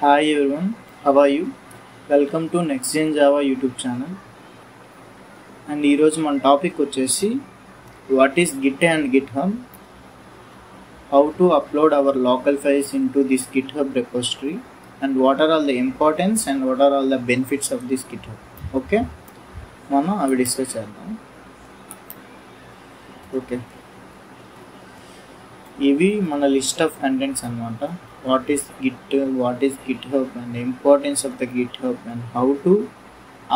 Hi everyone, how are you? Welcome to Next Gen Java YouTube channel. And ఈరోజు మన topic వచ్చేసి what is Git and GitHub, how to upload our local files into this GitHub repository, and what are all the importance and what are all the benefits of this GitHub. Okay, మనం అవి discuss చేద్దాం. Okay, ఇవి మన list of contents అన్నమాట. What is Git, what is GitHub and importance of the GitHub and how to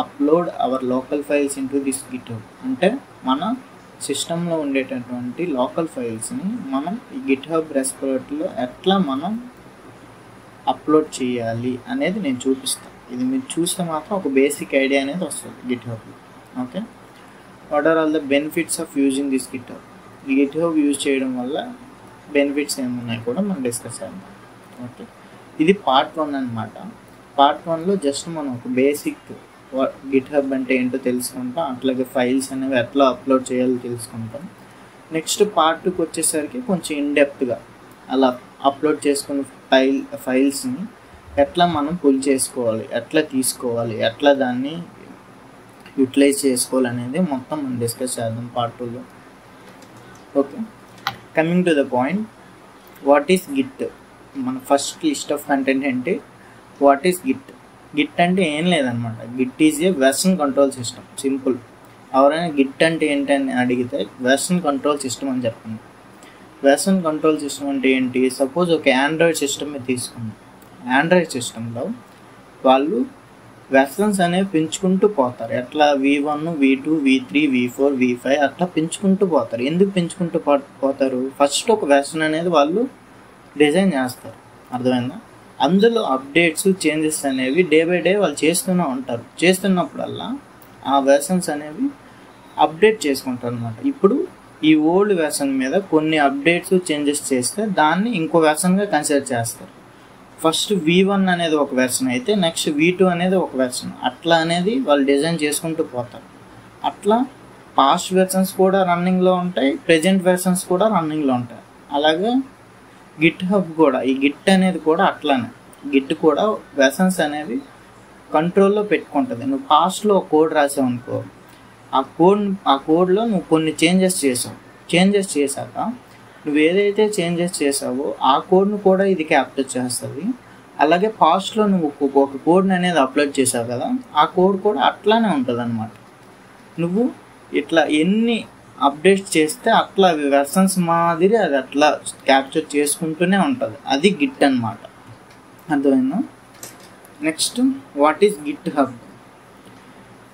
upload hour local files into this GitHub. అంటే మన సిస్టంలో ఉండేటటువంటి లోకల్ ఫైల్స్ని మనం ఈ గిట్హబ్ రెస్పాజిటరీలో ఎట్లా మనం అప్లోడ్ చేయాలి అనేది నేను చూపిస్తాను. ఇది మీరు చూస్తే మాత్రం ఒక బేసిక్ ఐడియా అనేది వస్తుంది గిట్హబ్లో. Okay, what are all the benefits of using this GitHub. ఈ గిట్హబ్ యూజ్ చేయడం వల్ల బెనిఫిట్స్ ఏమున్నాయి కూడా మనం డిస్కస్ చేద్దాం. ఓకే, ఇది పార్ట్ 1 అనమాట. పార్ట్ 1లో జస్ట్ మనం ఒక బేసిక్ గిట్హబ్ అంటే ఏంటో తెలుసుకుంటాం, అట్లాగే ఫైల్స్ అనేవి ఎట్లా అప్లోడ్ చేయాలో తెలుసుకుంటాం. నెక్స్ట్ పార్ట్ 2కి వచ్చేసరికి కొంచెం ఇన్డెప్త్గా అలా అప్లోడ్ చేసుకున్న ఫైల్స్ని ఎట్లా మనం పుల్ చేసుకోవాలి, ఎట్లా తీసుకోవాలి, ఎట్లా దాన్ని యూటిలైజ్ చేసుకోవాలి అనేది మొత్తం మనం డిస్కస్ చేద్దాం పార్ట్ 2లో. Okay, coming to the point, what is Git. మన ఫస్ట్ లిస్ట్ ఆఫ్ కంటెంట్ ఏంటి, వాట్ ఈస్ గిట్. గిట్ అంటే ఏం లేదనమాట, Git is a version control system. Simple. ఎవరైనా గిట్ అంటే ఏంటని అడిగితే వెర్షన్ కంట్రోల్ సిస్టమ్ అని చెప్పండి. వెర్షన్ కంట్రోల్ సిస్టమ్ అంటే ఏంటి, సపోజ్ ఒక ఆండ్రాయిడ్ సిస్టమ్ తీసుకుందాం. ఆండ్రాయిడ్ సిస్టంలో వాళ్ళు వెర్షన్స్ అనేవి పెంచుకుంటూ పోతారు. ఎట్లా V1, V2, V3, V4, V5 అట్లా పెంచుకుంటూ పోతారు. ఎందుకు పెంచుకుంటూ పోతారు, ఫస్ట్ ఒక వెర్షన్ అనేది వాళ్ళు డిజైన్ చేస్తారు, అర్థమైందా. అందులో అప్డేట్స్, చేంజెస్ అనేవి డే బై డే వాళ్ళు చేస్తూనే ఉంటారు. చేస్తున్నప్పుడల్లా ఆ వెర్షన్స్ అనేవి అప్డేట్ చేసుకుంటారు అనమాట. ఇప్పుడు ఈ ఓల్డ్ వెర్షన్ మీద కొన్ని అప్డేట్స్, చేంజెస్ చేస్తే దాన్ని ఇంకో వెర్షన్గా కన్సిడర్ చేస్తారు. ఫస్ట్ V1 అనేది ఒక వెర్షన్ అయితే నెక్స్ట్ V2 అనేది ఒక వెర్షన్, అట్లా అనేది వాళ్ళు డిజైన్ చేసుకుంటూ పోతారు. అట్లా పాస్ట్ వెర్షన్స్ కూడా రన్నింగ్లో ఉంటాయి, ప్రెజెంట్ వెర్షన్స్ కూడా రన్నింగ్లో ఉంటాయి. అలాగే గిట్హబ్ కూడా, ఈ గిట్ అనేది కూడా అట్లానే. గిట్ కూడా వెర్షన్స్ అనేవి కంట్రోల్లో పెట్టుకుంటుంది. నువ్వు పాస్ట్లో ఒక కోడ్ రాసావు అనుకో, ఆ కోడ్లో నువ్వు కొన్ని చేంజెస్ చేశాక నువ్వు ఏదైతే చేంజెస్ చేసావో ఆ కోడ్ను కూడా ఇది క్యాప్చర్ చేస్తుంది. అలాగే పాస్ట్లో నువ్వు ఒక కోడ్ని అనేది అప్లోడ్ చేసావు కదా, ఆ కోడ్ కూడా అట్లానే ఉంటుంది అనమాట. నువ్వు ఇట్లా ఎన్ని అప్డేట్స్ చేస్తే అట్లా వెర్షన్స్ మాదిరి అది అట్లా క్యాప్చర్ చేసుకుంటూనే ఉంటుంది. అది గిట్ అనమాట, అర్థమైందా. Next, what is GitHub.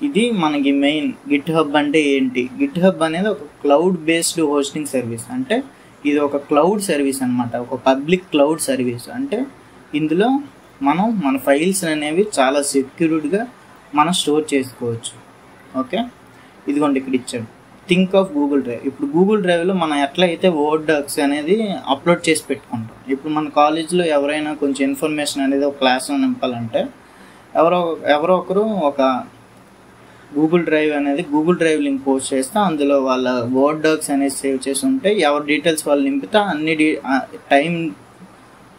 ఇది మనకి మెయిన్. గిట్హబ్ అంటే ఏంటి, గిట్హబ్ అనేది ఒక క్లౌడ్ బేస్డ్ హోస్టింగ్ సర్వీస్. అంటే ఇది ఒక క్లౌడ్ సర్వీస్ అనమాట, ఒక పబ్లిక్ క్లౌడ్ సర్వీస్. అంటే ఇందులో మనం మన ఫైల్స్ అనేవి చాలా సెక్యూర్డ్గా మనం స్టోర్ చేసుకోవచ్చు. ఓకే, ఇదిగోండి ఇక్కడ ఇచ్చాడు, థింక్ ఆఫ్ గూగుల్ డ్రైవ్. ఇప్పుడు గూగుల్ డ్రైవ్లో మనం ఎట్లయితే వర్డ్ డాక్స్ అనేది అప్లోడ్ చేసి పెట్టుకుంటాం. ఇప్పుడు మన కాలేజ్లో ఎవరైనా కొంచెం ఇన్ఫర్మేషన్ అనేది ఒక క్లాస్లో నింపాలంటే ఎవరో ఒకరు ఒక గూగుల్ డ్రైవ్ లింక్ పోస్ట్ చేస్తే అందులో వాళ్ళ వర్డ్ డాక్స్ అనేది సేవ్ చేసి ఉంటే ఎవరి డీటెయిల్స్ వాళ్ళు నింపితే అన్ని టైం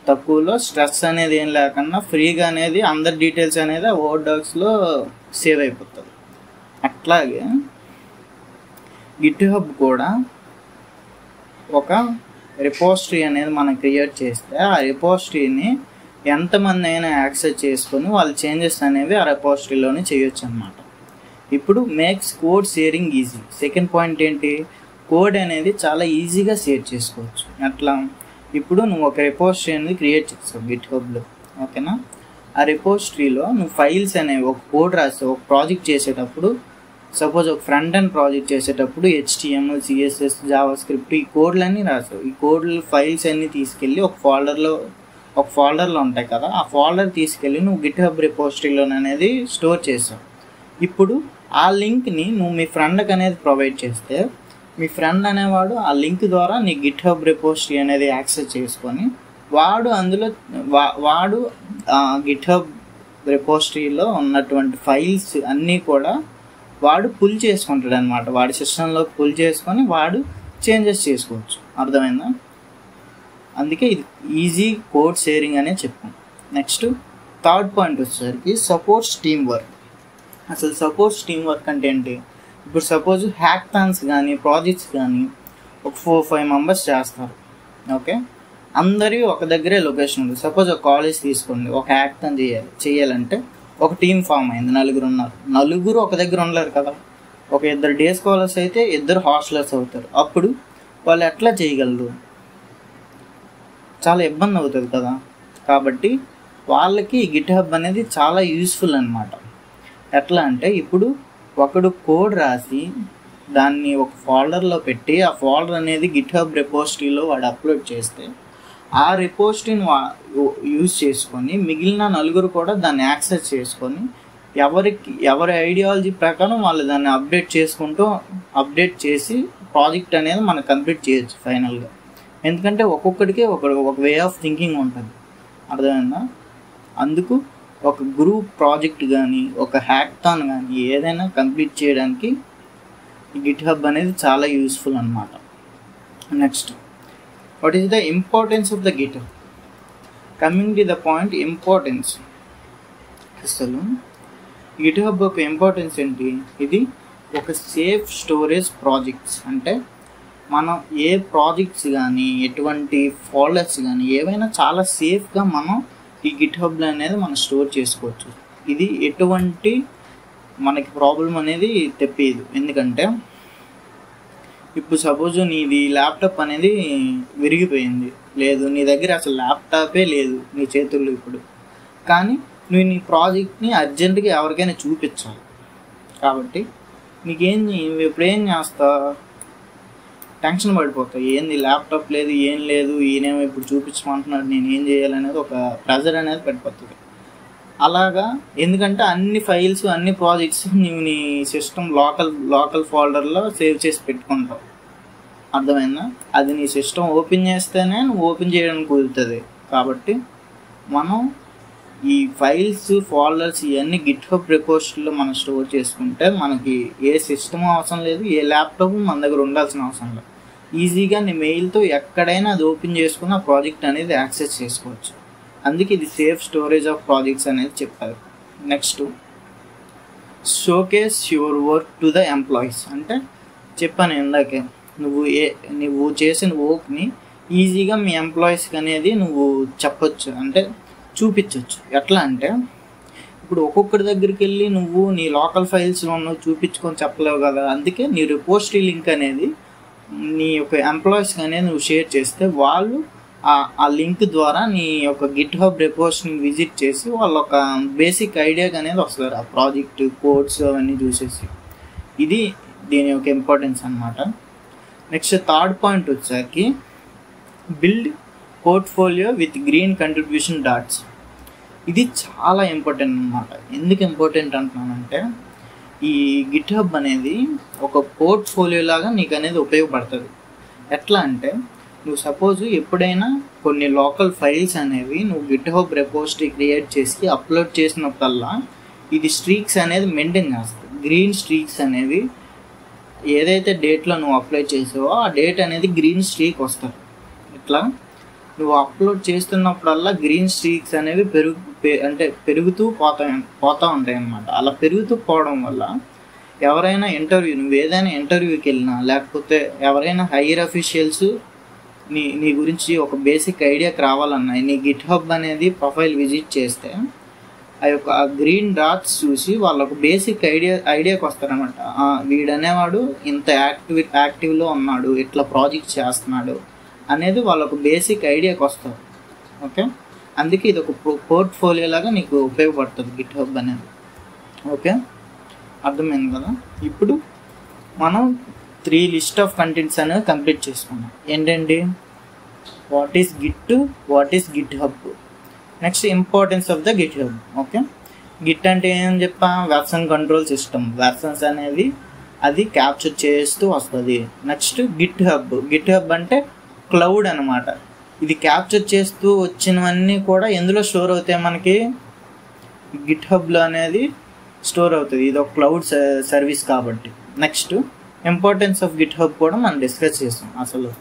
తక్కువలో స్ట్రెస్ అనేది ఏం లేకుండా ఫ్రీగా అనేది అందరి డీటెయిల్స్ అనేది ఆ వర్డ్ డాక్స్లో సేవ్ అయిపోతుంది. అట్లాగే గిట్హబ్ కూడా ఒక రిపోజిటరీ అనేది మనం క్రియేట్ చేస్తే ఆ రిపోజిటరీని ఎంతమంది అయినా యాక్సెస్ చేసుకొని వాళ్ళ చేంజెస్ అనేవి ఆ రిపోజిటరీలోనే చేయొచ్చు అన్నమాట. ఇప్పుడు makes code sharing easy. Second point ఏంటి, కోడ్ అనేది చాలా ఈజీగా షేర్ చేసుకోవచ్చు. అట్లా ఇప్పుడు నువ్వు ఒక రిపోజిటరీ అనేది క్రియేట్ చేస్తావు గిట్హబ్లో, ఓకేనా. ఆ రిపోజిటరీలో నువ్వు ఫైల్స్ అనేవి ఒక కోడ్ రాస్తావు. ఒక ప్రాజెక్ట్ చేసేటప్పుడు, సపోజ్ ఒక ఫ్రంట్ ఎండ్ ప్రాజెక్ట్ చేసేటప్పుడు HTML, CSS, జావాస్క్రిప్ట్ ఈ కోడ్లన్నీ రాస్తావు. ఈ కోడ్లు ఫైల్స్ అన్నీ తీసుకెళ్ళి ఒక ఫోల్డర్లో ఉంటాయి కదా, ఆ ఫోల్డర్ తీసుకెళ్ళి నువ్వు గిట్హబ్ రిపోజిటరీలో అనేది స్టోర్ చేస్తావు. ఇప్పుడు ఆ లింక్ని నువ్వు మీ ఫ్రెండ్కి అనేది ప్రొవైడ్ చేస్తే మీ ఫ్రెండ్ అనేవాడు ఆ లింక్ ద్వారా నీ గిట్హబ్ రిపోజిటరీ అనేది యాక్సెస్ చేసుకొని వాడు గిట్హబ్ రిపోజిటరీలో ఉన్నటువంటి ఫైల్స్ అన్నీ కూడా వాడు పుల్ చేసుకుంటాడు అనమాట. వాడి సిస్టంలో పుల్ చేసుకొని వాడు చేంజెస్ చేసుకోవచ్చు, అర్థమైందా. అందుకే ఇది ఈజీ కోడ్ షేరింగ్ అనే చెప్పాం. నెక్స్ట్, థర్డ్ పాయింట్ వచ్చేసరికి సపోర్ట్స్ టీమ్ వర్క్. అసలు సపోర్ట్స్ టీమ్ వర్క్ అంటే ఏంటి? ఇప్పుడు సపోజ్ హ్యాకథాన్స్ కానీ ప్రాజెక్ట్స్ కానీ ఒక 4-5 మెంబర్స్ చేస్తారు. ఓకే, అందరి ఒక దగ్గరే లొకేషన్ ఉంది. సపోజ్ ఒక కాలేజ్ తీసుకోండి, ఒక హ్యాకథాన్ చేయాలంటే ఒక టీం ఫామ్ అయింది, 4 ఉన్నారు. 4 ఒక దగ్గర ఉండలేరు కదా. ఒక 2 డే స్కాలర్స్ అయితే 2 హాస్టలర్స్ అవుతారు. అప్పుడు వాళ్ళు ఎట్లా చేయగలరు? చాలా ఇబ్బంది అవుతుంది కదా. కాబట్టి వాళ్ళకి గిట్హబ్ అనేది చాలా యూస్ఫుల్ అనమాట. ఎట్లా అంటే ఇప్పుడు ఒకడు కోడ్ రాసి దాన్ని ఒక ఫోల్డర్లో పెట్టి ఆ ఫోల్డర్ అనేది గిట్హబ్ రిపోజిటరీలో వాడు అప్లోడ్ చేస్తే ఆ రిపోజిటరీని యూజ్ చేసుకొని మిగిలిన 4 కూడా దాన్ని యాక్సెస్ చేసుకొని ఎవరి ఐడియాలజీ ప్రకారం వాళ్ళు దాన్ని అప్డేట్ చేసి ప్రాజెక్ట్ అనేది మనం కంప్లీట్ చేయొచ్చు ఫైనల్గా. ఎందుకంటే ఒక్కొక్కడికి ఒక వే ఆఫ్ థింకింగ్ ఉంటుంది, అర్థమైందా? అందుకు ఒక గ్రూప్ ప్రాజెక్ట్ కానీ ఒక హ్యాకథాన్ కానీ ఏదైనా కంప్లీట్ చేయడానికి గిట్హబ్ అనేది చాలా యూస్ఫుల్ అనమాట. Next, what is the importance of the GitHub? Coming to the point importance. అసలు గిట్హబ్ యొక్క ఇంపార్టెన్స్ ఏంటి? ఇది ఒక సేఫ్ స్టోరేజ్ ప్రాజెక్ట్స్. అంటే మనం ఏ ప్రాజెక్ట్స్ కానీ ఎటువంటి ఫోల్డర్స్ కానీ ఏవైనా చాలా సేఫ్గా మనం ఈ గిట్హబ్లో అనేది మనం స్టోర్ చేసుకోవచ్చు. ఇది ఎటువంటి మనకి ప్రాబ్లం అనేది తెప్పేది. ఎందుకంటే ఇప్పుడు సపోజ్ నీది ల్యాప్టాప్ అనేది విరిగిపోయింది, లేదు నీ దగ్గర అసలు ల్యాప్టాపే లేదు నీ చేతుల్లో ఇప్పుడు, కానీ నువ్వు నీ ప్రాజెక్ట్ని అర్జెంటుగా ఎవరికైనా చూపించాలి. కాబట్టి నువ్వు ఇప్పుడు ఏం చేస్తావు? టెన్షన్ పడిపోతావు. ఏంది ల్యాప్టాప్ లేదు, ఏం లేదు, ఈయనేమో ఇప్పుడు చూపించమంటున్నాడు, నేను ఏం చేయాలనేది ఒక ప్రెజర్ అనేది పడిపోతుంది. అలాగా, ఎందుకంటే అన్ని ఫైల్స్ అన్ని ప్రాజెక్ట్స్ నువ్వు నీ సిస్టమ్ లోకల్ ఫోల్డర్లో సేవ్ చేసి పెట్టుకుంటావు, అర్థమైందా? అది నీ సిస్టమ్ ఓపెన్ చేస్తేనే నువ్వు ఓపెన్ చేయడానికి కుదురుతుంది. కాబట్టి మనం ఈ ఫైల్స్ ఫోల్డర్స్ ఇవన్నీ గిట్హబ్ రిపోజిటరీలో మనం స్టోర్ చేసుకుంటే మనకి ఏ సిస్టమ్ అవసరం లేదు, ఏ ల్యాప్టాప్ మన దగ్గర ఉండాల్సిన అవసరం లేదు. ఈజీగా నీ మెయిల్తో ఎక్కడైనా అది ఓపెన్ చేసుకుని ఆ ప్రాజెక్ట్ అనేది యాక్సెస్ చేసుకోవచ్చు. అందుకే ఇది సేఫ్ స్టోరేజ్ ఆఫ్ ప్రాజెక్ట్స్ అనేది చెప్పారు. Next, showcase your work to the employees. అంటే చెప్పాను ఇందాకే, నువ్వు చేసిన వర్క్ని ఈజీగా మీ ఎంప్లాయీస్కి అనేది నువ్వు చెప్పొచ్చు, అంటే చూపించవచ్చు. ఎట్లా అంటే ఇప్పుడు ఒక్కొక్కరి దగ్గరికి వెళ్ళి నువ్వు నీ లోకల్ ఫైల్స్లో నువ్వు చూపించుకొని చెప్పలేవు కదా. అందుకే నీ రిపోజిటరీ లింక్ అనేది నీ యొక్క ఎంప్లాయీస్కి అనేది నువ్వు షేర్ చేస్తే వాళ్ళు ఆ లింక్ ద్వారా నీ యొక్క గిట్హబ్ రిపోజిటరీని విజిట్ చేసి వాళ్ళు ఒక బేసిక్ ఐడియాకి అనేది వస్తారు, ఆ ప్రాజెక్ట్ కోడ్స్ అవన్నీ చూసేసి. ఇది దీని యొక్క ఇంపార్టెన్స్ అనమాట. నెక్స్ట్ థర్డ్ పాయింట్ వచ్చాకి build portfolio with green contribution dots. ఇది చాలా ఇంపార్టెంట్ అనమాట. ఎందుకు ఇంపార్టెంట్ అంటున్నానంటే ఈ గిట్హబ్ అనేది ఒక పోర్ట్ఫోలియో లాగా నీకు అనేది ఉపయోగపడుతుంది. ఎట్లా అంటే నువ్వు సపోజ్ ఎప్పుడైనా కొన్ని లోకల్ ఫైల్స్ అనేవి నువ్వు గిట్హబ్ రిపోజిటరీ క్రియేట్ చేసి అప్లోడ్ చేసినప్పుడల్లా ఇది స్ట్రీక్స్ అనేది మెయింటైన్ చేస్తుంది. గ్రీన్ స్ట్రీక్స్ అనేవి ఏదైతే డేట్లో నువ్వు అప్లోడ్ చేసావో ఆ డేట్ అనేది గ్రీన్ స్ట్రీక్ వస్తుంది. ఇట్లా నువ్వు అప్లోడ్ చేస్తున్నప్పుడల్లా గ్రీన్ స్ట్రీక్స్ అనేవి పెరుగుతూ పోతూ ఉంటాయి అన్నమాట. అలా పెరుగుతూ పోవడం వల్ల ఎవరైనా నువ్వు ఏదైనా ఇంటర్వ్యూకి వెళ్ళినా లేకపోతే ఎవరైనా హైయర్ అఫీషియల్స్ నీ గురించి ఒక బేసిక్ ఐడియాకి రావాలన్నా నీ గిట్హబ్ అనేది ప్రొఫైల్ విజిట్ చేస్తే ఆ యొక్క గ్రీన్ డాట్స్ చూసి వాళ్ళకు బేసిక్ ఐడియాకి వస్తారనమాట. వీడనేవాడు ఇంత యాక్టివ్లో ఉన్నాడు, ఇట్లా ప్రాజెక్ట్ చేస్తున్నాడు అనేది వాళ్ళకు బేసిక్ ఐడియాకి వస్తుంది. ఓకే, అందుకే ఇది ఒక పోర్ట్ఫోలియో లాగా నీకు ఉపయోగపడుతుంది గిట్హబ్ అనేది. ఓకే, అర్థమైంది కదా? ఇప్పుడు మనం 3 లిస్ట్ ఆఫ్ కంటెంట్స్ అనేవి కంప్లీట్ చేసుకున్నాం. ఏంటండి? What is what is GitHub, next importance of the GitHub. Okay, Git అంటే ఏం చెప్పా? Version control system. వెర్షన్స్ అనేది అది క్యాప్చర్ చేస్తూ వస్తుంది. నెక్స్ట్ గిట్హబ్ అంటే క్లౌడ్ అనమాట. ఇది క్యాప్చర్ చేస్తూ వచ్చినవన్నీ కూడా ఎందులో స్టోర్ అవుతాయి? మనకి గిట్హబ్లో అనేది స్టోర్ అవుతుంది. ఇది ఒక క్లౌడ్ సర్వీస్ కాబట్టి. నెక్స్ట్ ఇంపార్టెన్స్ ఆఫ్ గిట్హబ్ కూడా మనం డిస్కస్ చేస్తాం. అసలు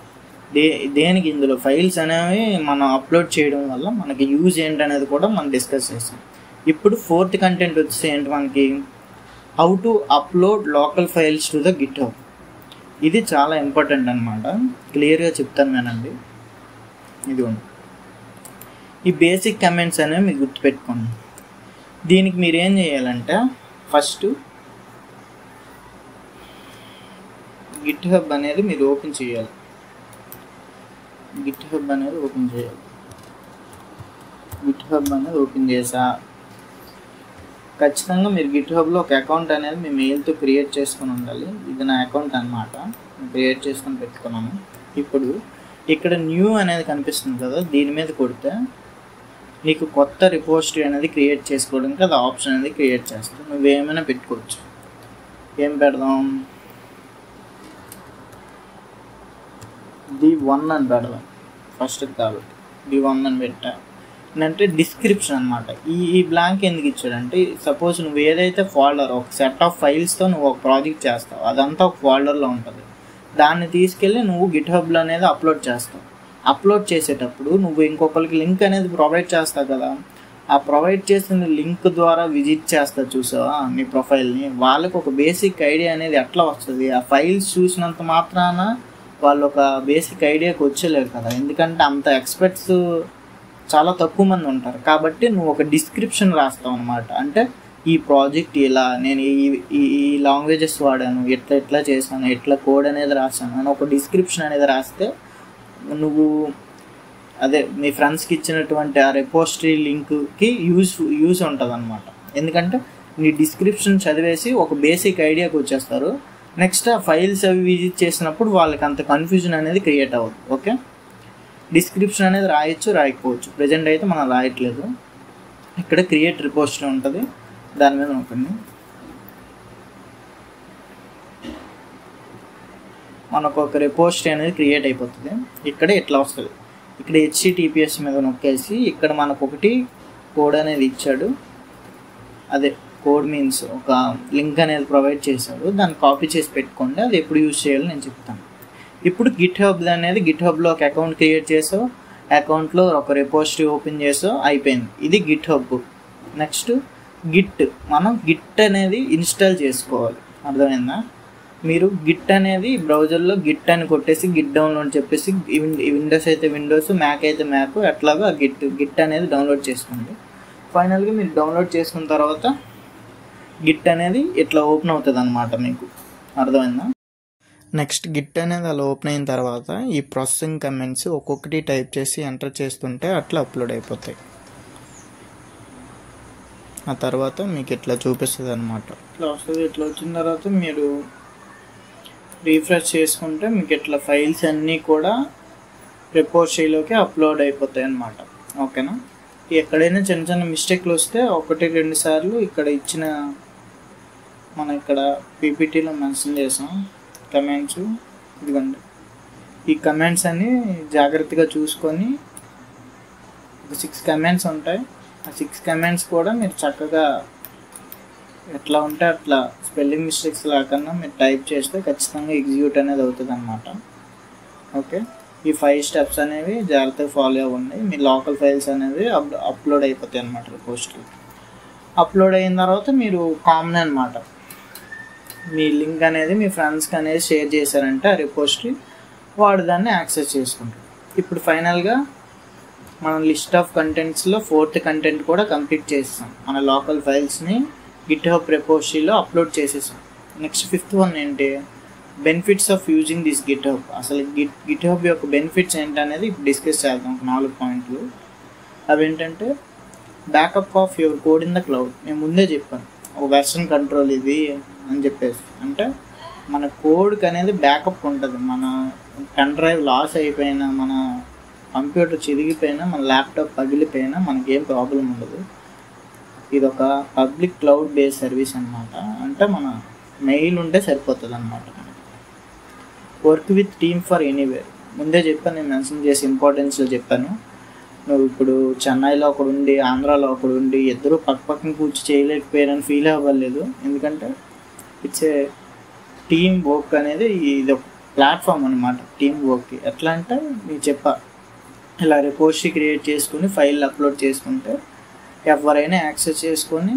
దేనికి ఇందులో ఫైల్స్ అనేవి మనం అప్లోడ్ చేయడం వల్ల మనకి యూజ్ ఏంటనేది కూడా మనం డిస్కస్ చేస్తాం. ఇప్పుడు ఫోర్త్ కంటెంట్ వచ్చి ఏంటి మనకి, how to upload local files to the GitHub. ఇది చాలా ఇంపార్టెంట్ అనమాట, క్లియర్గా చెప్తాను వినండి. ఇదిగోండి, ఈ బేసిక్ కమెంట్స్ అనేవి మీకు గుర్తుపెట్టుకోండి. దీనికి మీరు ఏం చేయాలంటే ఫస్ట్ గిట్హబ్ అనేది మీరు ఓపెన్ చేయాలి. గిట్హబ్ అనేది ఓపెన్ చేసా ఖచ్చితంగా మీరు గిట్హబ్లో ఒక అకౌంట్ అనేది మీ మెయిల్తో క్రియేట్ చేసుకొని ఉండాలి. ఇది నా అకౌంట్ అనమాట, క్రియేట్ చేసుకొని పెట్టుకున్నాను. ఇప్పుడు ఇక్కడ న్యూ అనేది కనిపిస్తుంది కదా, దీని మీద కొడితే నీకు కొత్త రిపోజిటరీ అనేది క్రియేట్ చేసుకోవడానికి అది ఆప్షన్ అనేది క్రియేట్ చేస్తావు. నువ్వేమైనా పెట్టుకోవచ్చు. ఏం పెడదాం, D1 అని పెడదాం ఫస్ట్ కాబట్టి. D1 అని పెట్టా అంటే డిస్క్రిప్షన్ అనమాట. ఈ బ్లాంక్ ఎందుకు ఇచ్చాడంటే, సపోజ్ నువ్వు ఏదైతే ఫోల్డర్, ఒక సెట్ ఆఫ్ ఫైల్స్తో నువ్వు ఒక ప్రాజెక్ట్ చేస్తావు, అదంతా ఒక ఫోల్డర్లో ఉంటుంది. దాన్ని తీసుకెళ్ళి నువ్వు గిట్హబ్లో అనేది అప్లోడ్ చేస్తావు. అప్లోడ్ చేసేటప్పుడు నువ్వు ఇంకొకరికి లింక్ అనేది ప్రొవైడ్ చేస్తావు కదా, ఆ ప్రొవైడ్ చేసిన లింక్ ద్వారా విజిట్ చేస్తా చూసావా నీ ప్రొఫైల్ని, వాళ్ళకి ఒక బేసిక్ ఐడియా అనేది ఎట్లా వస్తుంది. ఆ ఫైల్స్ చూసినంత మాత్రాన వాళ్ళు ఒక బేసిక్ ఐడియాకి వచ్చేలేరు కదా, ఎందుకంటే అంత ఎక్స్పర్ట్స్ చాలా తక్కువ మంది ఉంటారు. కాబట్టి నువ్వు ఒక డిస్క్రిప్షన్ రాస్తావు అనమాట. అంటే ఈ ప్రాజెక్ట్ ఇలా, నేను ఈ లాంగ్వేజెస్ వాడాను, ఎట్లా చేశాను, ఎట్లా కోడ్ అనేది రాశాను అని ఒక డిస్క్రిప్షన్ అనేది రాస్తే నువ్వు అదే మీ ఫ్రెండ్స్కి ఇచ్చినటువంటి ఆ రిపోజిటరీ లింక్కి యూజ్ ఉంటుంది అనమాట. ఎందుకంటే నీ డిస్క్రిప్షన్ చదివేసి ఒక బేసిక్ ఐడియాకి వచ్చేస్తారు. నెక్స్ట్ ఆ ఫైల్స్ అవి విజిట్ చేసినప్పుడు వాళ్ళకి అంత కన్ఫ్యూజన్ అనేది క్రియేట్ అవ్వదు. ఓకే, డిస్క్రిప్షన్ అనేది రాయొచ్చు, రాయకపోవచ్చు. ప్రజెంట్ అయితే మనం రాయట్లేదు. ఇక్కడ క్రియేట్ రిపోజిటరీ ఉంటుంది, దాని మీద ఉంటుంది. మనకు ఒక రిపోజిటరీ అనేది క్రియేట్ అయిపోతుంది. ఇక్కడ ఇట్లా వస్తుంది. ఇక్కడ HTTPS మీద నొక్కేసి ఇక్కడ మనకు ఒకటి కోడ్ అనేది ఇచ్చాడు. అదే కోడ్ మీన్స్ ఒక లింక్ అనేది ప్రొవైడ్ చేశాడు, దాన్ని కాపీ చేసి పెట్టుకోండి. అది ఎప్పుడు యూజ్ చేయాలో నేను చెప్తాను. ఇప్పుడు గిట్హబ్ అనేది గిట్హబ్లో ఒక అకౌంట్ క్రియేట్ చేసావు, అకౌంట్లో ఒక రిపోజిటరీ ఓపెన్ చేసావు, అయిపోయింది. ఇది గిట్హబ్. నెక్స్ట్ మనం గిట్ అనేది ఇన్స్టాల్ చేసుకోవాలి. అర్థమైందా? మీరు గిట్ అనేది బ్రౌజర్లో గిట్ అని కొట్టేసి గిట్ డౌన్లోడ్ చెప్పేసి, విండోస్ అయితే విండోస్, మ్యాక్ అయితే మ్యాక్, అట్లాగా గిట్ అనేది డౌన్లోడ్ చేసుకోండి. ఫైనల్గా మీరు డౌన్లోడ్ చేసుకున్న తర్వాత గిట్ అనేది ఇట్లా ఓపెన్ అవుతుంది అనమాట మీకు. అర్థమైందా? నెక్స్ట్ గిట్ అనేది అలా ఓపెన్ అయిన తర్వాత ఈ ప్రాసెసింగ్ కమెంట్స్ ఒక్కొక్కటి టైప్ చేసి ఎంటర్ చేస్తుంటే అట్లా అప్లోడ్ అయిపోతాయి. ఆ తర్వాత మీకు ఇట్లా చూపిస్తుంది అనమాట. ఇట్లా వస్తుంది. ఇట్లా వచ్చిన తర్వాత మీరు రీఫ్రెష్ చేసుకుంటే మీకు ఇట్లా ఫైల్స్ అన్నీ కూడా రిపోజిటరీలోకి అప్లోడ్ అయిపోతాయి అన్నమాట. ఓకేనా? ఎక్కడైనా చిన్న చిన్న మిస్టేక్లు వస్తే 1-2 సార్లు ఇక్కడ ఇచ్చిన మనం ఇక్కడ పీపీటీలో మెన్షన్ చేసాం కమెంట్స్. ఇదిగోండి, ఈ కమెంట్స్ అన్ని జాగ్రత్తగా చూసుకొని ఒక 6 కమెంట్స్ ఉంటాయి. ఆ 6 కమెంట్స్ కూడా మీరు చక్కగా ఎట్లా ఉంటే అట్లా స్పెల్లింగ్ మిస్టేక్స్ లేకుండా మీరు టైప్ చేస్తే ఖచ్చితంగా ఎగ్జిక్యూట్ అనేది అవుతుంది అన్నమాట. ఓకే, ఈ 5 స్టెప్స్ అనేవి జాగ్రత్తగా ఫాలో అవ్వండి. మీ లోకల్ ఫైల్స్ అనేవి అప్లోడ్ అయిపోతాయి అన్నమాట రిపోజిటరీ. అప్లోడ్ అయిన తర్వాత మీరు కామన్ అన్నమాట, మీ లింక్ అనేది మీ ఫ్రెండ్స్కి అనేది షేర్ చేశారంటే ఆ రిపోజిటరీ వాడు దాన్ని యాక్సెస్ చేసుకుంటారు. ఇప్పుడు ఫైనల్గా మనం లిస్ట్ ఆఫ్ కంటెంట్స్లో 4th కంటెంట్ కూడా కంప్లీట్ చేస్తాం. మన లోకల్ ఫైల్స్ని గిట్హబ్ రిపోజిటరీలో అప్లోడ్ చేసేసాం. నెక్స్ట్ 5th వన్ ఏంటి, benefits of using this GitHub. అసలు గిట్హబ్ యొక్క బెనిఫిట్స్ ఏంటనేది డిస్కస్ చేద్దాం. ఒక 4 పాయింట్లు. అవి ఏంటంటే backup of your code in the cloud. నేను ముందే చెప్పాను ఒక వెర్షన్ కంట్రోల్ ఇది అని చెప్పేసి. అంటే మన కోడ్కి అనేది బ్యాకప్ ఉంటుంది. మన పెన్ డ్రైవ్ లాస్ అయిపోయినా, మన కంప్యూటర్ చిరిగిపోయినా, మన ల్యాప్టాప్ పగిలిపోయినా మనకేం ప్రాబ్లం ఉండదు. ఇది ఒక పబ్లిక్ క్లౌడ్ బేస్డ్ సర్వీస్ అన్నమాట. అంటే మన మెయిల్ ఉంటే సరిపోతుంది అన్నమాట. Work with team for anywhere. ముందే చెప్పాను, నేను మెన్షన్ చేసి ఇంపార్టెన్స్లో చెప్పాను. నువ్వు ఇప్పుడు చెన్నైలో ఒకడు ఉండి, ఆంధ్రాలో ఒకడు ఉండి, ఇద్దరు పక్కన కూర్చి చేయలేకపోయారని ఫీల్ అవ్వలేదు. ఎందుకంటే ఇట్స్ ఏ టీమ్ వర్క్ అనేది. ఇది ప్లాట్ఫామ్ అనమాట టీమ్ వర్క్కి. ఎట్లా అంటే మీకు చెప్పా, ఇలా రిపోజిటరీ క్రియేట్ చేసుకుని ఫైల్ అప్లోడ్ చేసుకుంటే ఎవరైనా యాక్సెస్ చేసుకొని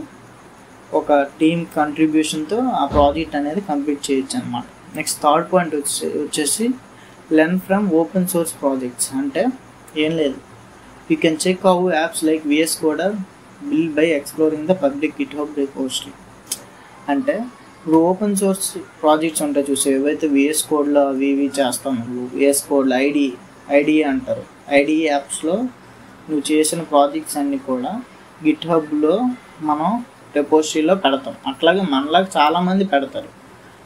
ఒక టీమ్ కంట్రిబ్యూషన్తో ఆ ప్రాజెక్ట్ అనేది కంప్లీట్ చేయొచ్చు అనమాట. నెక్స్ట్ థర్డ్ పాయింట్ వచ్చేసి learn from open source projects. అంటే ఏం లేదు, you can check how apps like VS Code build by exploring the public GitHub repository. అంటే ఇప్పుడు ఓపెన్ సోర్స్ ప్రాజెక్ట్స్ ఉంటాయి చూసే, ఏవైతే VS Codeలో అవి ఇవి చేస్తాం, VS Codeలో ఐడిఏ అంటారు. ఐడిఏ యాప్స్లో నువ్వు చేసిన ప్రాజెక్ట్స్ అన్నీ కూడా గిట్హబ్లో మనం రిపోజిటరీలో పెడతాం. అట్లాగే మనలాగా చాలామంది పెడతారు.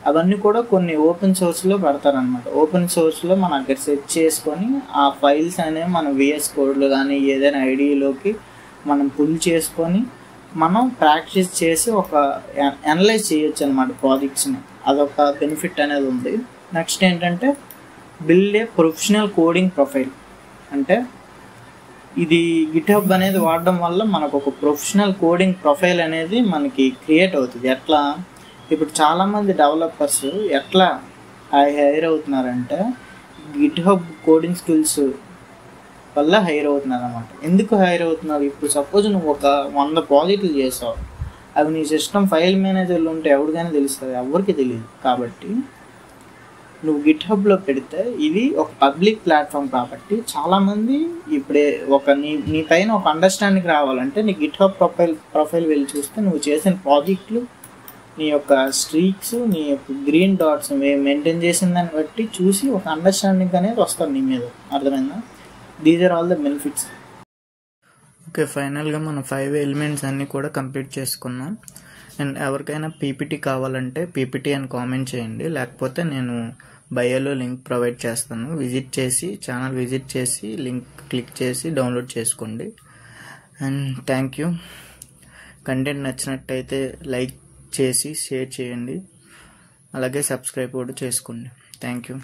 అవన్నీ కూడా కొన్ని ఓపెన్ సోర్స్లో పెడతారనమాట. ఓపెన్ సోర్స్లో మనం అక్కడ సెట్ చేసుకొని ఆ ఫైల్స్ అనేవి మనం VS Codeలో కానీ ఏదైనా ఐడిలోకి మనం పుల్ చేసుకొని మనం ప్రాక్టీస్ చేసి ఒక అనలైజ్ చేయొచ్చు అనమాట ప్రాజెక్ట్స్ని. అదొక బెనిఫిట్ అనేది ఉంది. నెక్స్ట్ ఏంటంటే build a professional coding profile. అంటే ఇది గిట్హబ్ అనేది వాడడం వల్ల మనకు ఒక ప్రొఫెషనల్ కోడింగ్ ప్రొఫైల్ అనేది మనకి క్రియేట్ అవుతుంది. ఎట్లా, ఇప్పుడు చాలామంది డెవలపర్స్ ఎట్లా హైర్ అవుతున్నారంటే గిట్హబ్ కోడింగ్ స్కిల్స్ వల్ల హైర్ అవుతున్నారు అనమాట. ఎందుకు హైర్ అవుతున్నారు? ఇప్పుడు సపోజ్ నువ్వు ఒక 100 ప్రాజెక్టులు చేసావు, అవి నీ సిస్టమ్ ఫైల్ మేనేజర్లు ఉంటే ఎవరికైనా తెలుస్తుంది, ఎవరికి తెలియదు. కాబట్టి నువ్వు గిట్హబ్లో పెడితే ఇది ఒక పబ్లిక్ ప్లాట్ఫామ్ కాబట్టి చాలామంది ఇప్పుడే నీ పైన ఒక అండర్స్టాండింగ్ రావాలంటే నీ గిట్హబ్ ప్రొఫైల్ వెళ్ళి చూస్తే నువ్వు చేసిన ప్రాజెక్టులు, నీ యొక్క స్ట్రీక్స్, నీ యొక్క గ్రీన్ డాట్స్ మెయింటైన్ చేసిన దాన్ని బట్టి చూసి ఒక అండర్స్టాండింగ్ అనేది వస్తుంది నీ మీద. అర్థమైందా? These are all the benefits. Okay, ఫైనల్గా మనం 5 ఎలిమెంట్స్ అన్నీ కూడా కంప్లీట్ చేసుకున్నాం. అండ్ ఎవరికైనా PPT కావాలంటే PPT అని కామెంట్ చేయండి, లేకపోతే నేను బయోలో లింక్ ప్రొవైడ్ చేస్తాను. ఛానల్ విజిట్ చేసి లింక్ క్లిక్ చేసి డౌన్లోడ్ చేసుకోండి. And thank you. కంటెంట్ నచ్చినట్టయితే లైక్ చేసి షేర్ చేయండి, అలాగే సబ్స్క్రైబ్ కూడా చేసుకోండి. Thank you.